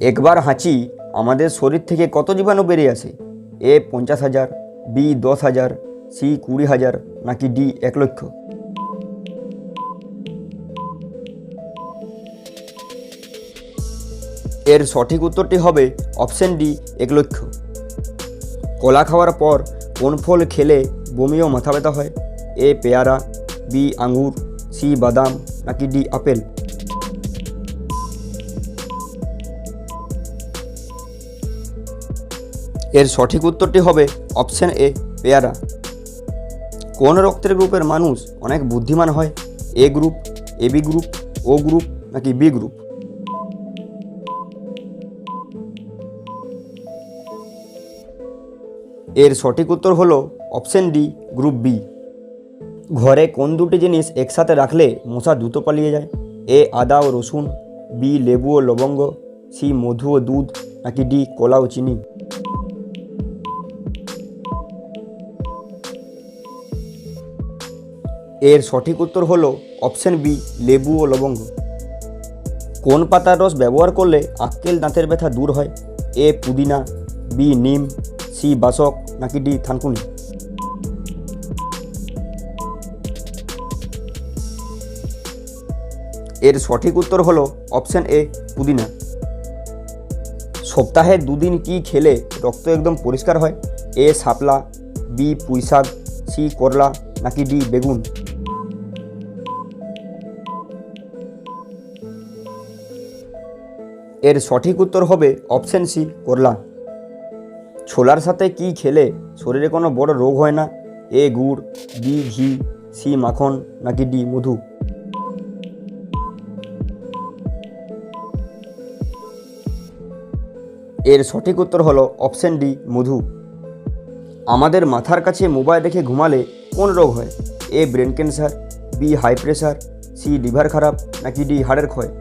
একবার হাঁচি আমাদের শরীর থেকে কত জীবাণু বেরিয়ে আসে? এ 50,000, বি 10,000, সি 20,000, নাকি ডি 1,00,000? এর সঠিক উত্তরটি হবে অপশন ডি 1,00,000। কলা খাওয়ার পর কোন ফল খেলে বমি ও মাথা ব্যথা হয়? এ পেয়ারা, বি আঙ্গুর, সি বাদাম, নাকি ডি আপেল? এর সঠিক উত্তরটি হবে অপশন এ পেয়ারা। কোন রক্তের গ্রুপের মানুষ অনেক বুদ্ধিমান হয়? এ গ্রুপ, এবি গ্রুপ, ও গ্রুপ, নাকি বি গ্রুপ? এর সঠিক উত্তর হলো অপশন ডি গ্রুপ বি। ঘরে কোন দুটি জিনিস একসাথে রাখলে মশা দ্রুত পালিয়ে যায়? এ আদা ও রসুন, বি লেবু ও লবঙ্গ, সি মধু ও দুধ, নাকি ডি কলা ও চিনি? এর সঠিক উত্তর হলো অপশন বি লেবু ও লবঙ্গ। কোন পাতার রস ব্যবহার করলে আক্কেল দাঁতের ব্যথা দূর হয়? এ পুদিনা, বি নিম, সি বাসক, নাকি ডি থানকুনি? এর সঠিক উত্তর হলো অপশন এ পুদিনা। সপ্তাহে দুদিন কি খেলে রক্ত একদম পরিষ্কার হয়? এ শাপলা, বি পুঁইশাক, সি করলা, নাকি ডি বেগুন? এর সঠিক উত্তর হবে অপশন সি করলা। ছোলার সাথে কি খেলে শরীরে কোনো বড় রোগ হয় না? এ গুড়, বি ঘি, সি মাখন, নাকি ডি মধু? এর সঠিক উত্তর হলো অপশন ডি মধু। আমাদের মাথার কাছে মোবাইল রেখে ঘুমালে কোন রোগ হয়? A brain cancer, B high pressure, C liver খারাপ, নাকি ডি হাড়ের ক্ষয়?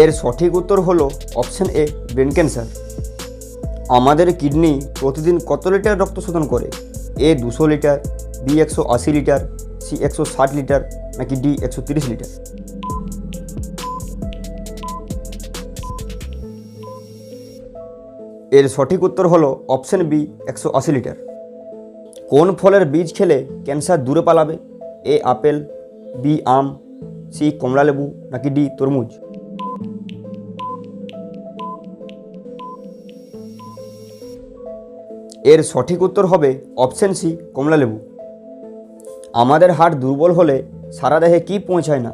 এর সঠিক উত্তর হলো অপশন এ ব্রেন ক্যান্সার। আমাদের কিডনি প্রতিদিন কত লিটার রক্ত শোধন করে? A 200 litre, B 180 litre, C 160 litre, নাকি ডি 130 লিটার? এর সঠিক উত্তর হলো অপশন বি 180 লিটার। কোন ফলের বীজ খেলে ক্যান্সার দূরে পালাবে? এ আপেল, বি আম, সি কমলালেবু, নাকি ডি তরমুজ? এর সঠিক উত্তর হবে অপশন সি কমলালেবু। আমাদের হাড় দুর্বল হলে সারা দেহে কি পৌঁছায় না?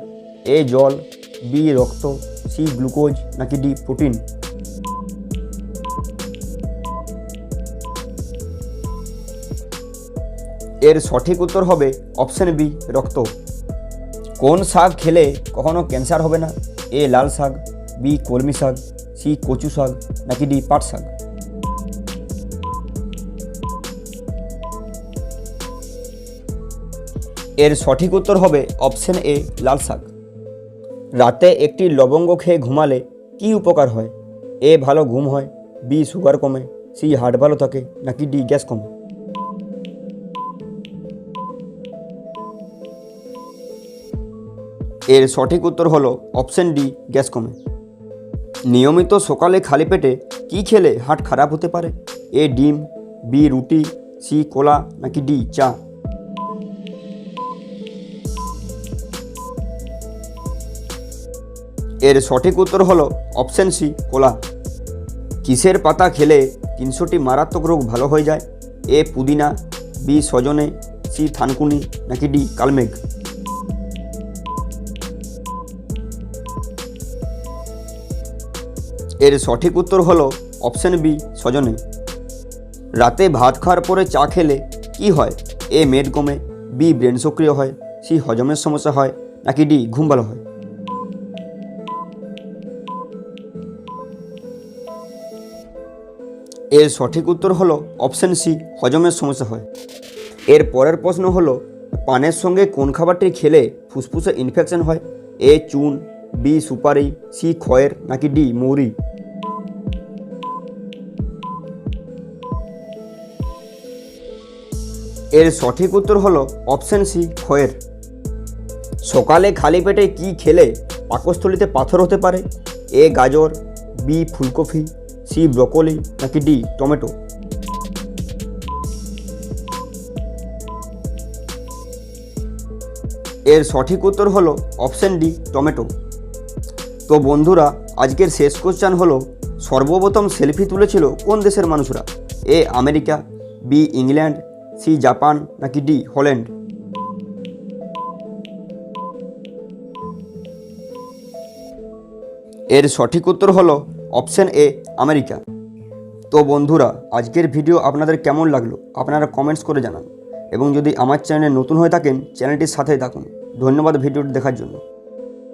এ জল, বি রক্ত, সি গ্লুকোজ, নাকি ডি প্রোটিন? এর সঠিক উত্তর হবে অপশন বি রক্ত। কোন শাক খেলে কখনো ক্যান্সার হবে না? এ লাল শাক, বি কলমি শাক, সি কচু শাক, নাকি ডি পাট শাক? এর সঠিক উত্তর হবে অপশন এ লাল শাক। রাতে একটি লবঙ্গ খেয়ে ঘুমালে কি উপকার হয়? এ ভালো ঘুম হয়, বি সুগার কমে, সি হার্ট ভালো থাকে, নাকি ডি গ্যাস কমে? এর সঠিক উত্তর হলো অপশন ডি গ্যাস কমে। নিয়মিত সকালে খালি পেটে কি খেলে হার্ট খারাপ হতে পারে? এ ডিম, বি রুটি, সি কলা, নাকি ডি চা? এর সঠিক উত্তর হলো অপশন সি কলা। কিসের পাতা খেলে 300টি মারাত্মক রোগ ভালো হয়ে যায়? এ পুদিনা, বি সজনে, সি থানকুনি, নাকি ডি কালমেঘ? এর সঠিক উত্তর হলো অপশন বি সজনে। রাতে ভাত খাওয়ার পরে চা খেলে কি হয়? এ মেদ কমে, বি ব্রেন সক্রিয় হয়, সি হজমের সমস্যা হয়, নাকি ডি ঘুম ভালো হয়? এর সঠিক উত্তর হলো অপশন সি হজমের সমস্যা হয়। এর পরের প্রশ্ন হলো পানের সঙ্গে কোন খাবারটি খেলে ফুসফুসে ইনফেকশন হয়? এ চুন, বি সুপারি, সি খয়ের, নাকি ডি মৌরি? এর সঠিক উত্তর হলো অপশন সি খয়ের। সকালে খালি পেটে কি খেলে পাকস্থলীতে পাথর হতে পারে? এ গাজর, বি ফুলকপি, সি ব্রকোলি নাকি ডি টমেটো? এর সঠিক উত্তর হলো অপশন ডি টমেটো। তো বন্ধুরা, আজকের শেষ কোশ্চেন হলো, সর্বপ্রথম সেলফি তুলেছিল কোন দেশের মানুষরা? A America, B England, C Japan নাকি ডি হল্যান্ড? এর সঠিক উত্তর হলো অপশন এ আমেরিকা। তো বন্ধুরা, আজকের ভিডিও আপনাদের কেমন লাগলো আপনারা কমেন্টস করে জানান, এবং যদি আমার চ্যানেলে নতুন হয়ে থাকেন চ্যানেলটির সাথেই থাকুন। ধন্যবাদ ভিডিওটি দেখার জন্য।